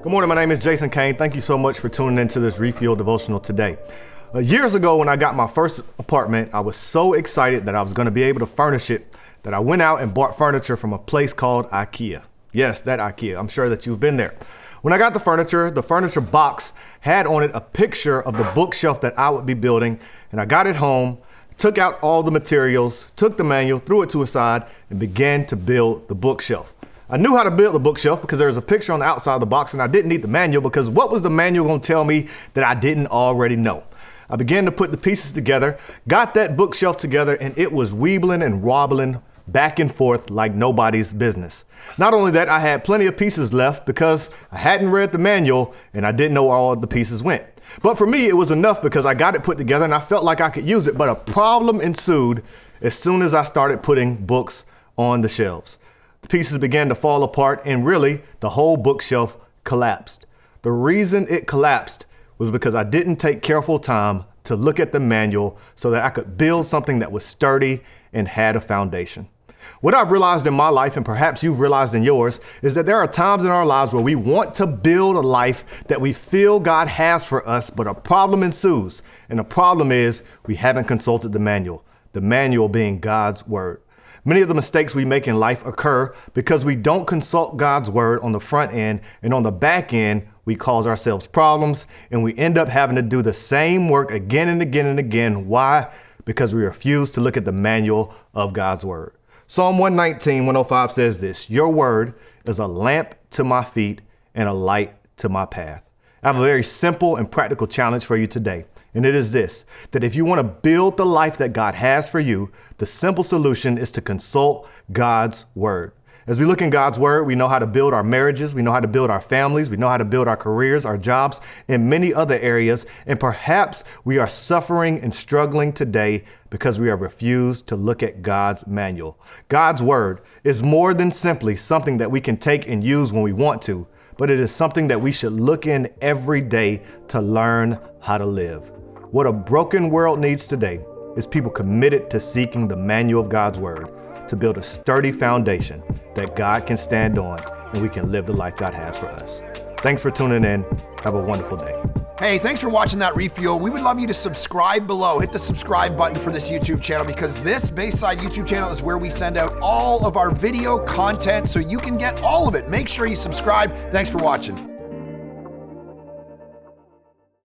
Good morning, my name is Jason Kane. Thank you so much for tuning into this Refuel devotional today. Years ago when I got my first apartment, I was so excited that I was going to be able to furnish it that I went out and bought furniture from a place called IKEA. Yes, that IKEA. I'm sure that you've been there. When I got the furniture box had on it a picture of the bookshelf that I would be building, and I got it home, took out all the materials, took the manual, threw it to a side, and began to build the bookshelf. I knew how to build the bookshelf because there was a picture on the outside of the box, and I didn't need the manual because what was the manual going to tell me that I didn't already know? I began to put the pieces together, got that bookshelf together, and it was weebling and wobbling back and forth like nobody's business. Not only that, I had plenty of pieces left because I hadn't read the manual and I didn't know where all the pieces went. But for me, it was enough because I got it put together and I felt like I could use it. But a problem ensued as soon as I started putting books on the shelves. The pieces began to fall apart and really the whole bookshelf collapsed. The reason it collapsed was because I didn't take careful time to look at the manual so that I could build something that was sturdy and had a foundation. What I've realized in my life, and perhaps you've realized in yours, is that there are times in our lives where we want to build a life that we feel God has for us, but a problem ensues. And the problem is we haven't consulted the manual being God's word. Many of the mistakes we make in life occur because we don't consult God's word on the front end, and on the back end, we cause ourselves problems and we end up having to do the same work again and again and again. Why? Because we refuse to look at the manual of God's word. Psalm 119, 105 says this: "Your word is a lamp to my feet and a light to my path." I have a very simple and practical challenge for you today. And it is this, that if you want to build the life that God has for you, the simple solution is to consult God's word. As we look in God's word, we know how to build our marriages, we know how to build our families, we know how to build our careers, our jobs, and many other areas. And perhaps we are suffering and struggling today because we have refused to look at God's manual. God's word is more than simply something that we can take and use when we want to, but it is something that we should look in every day to learn how to live. What a broken world needs today is people committed to seeking the manual of God's word to build a sturdy foundation that God can stand on and we can live the life God has for us. Thanks for tuning in. Have a wonderful day. Hey, thanks for watching that Refuel. We would love you to subscribe below. Hit the subscribe button for this YouTube channel because this Bayside YouTube channel is where we send out all of our video content so you can get all of it. Make sure you subscribe. Thanks for watching.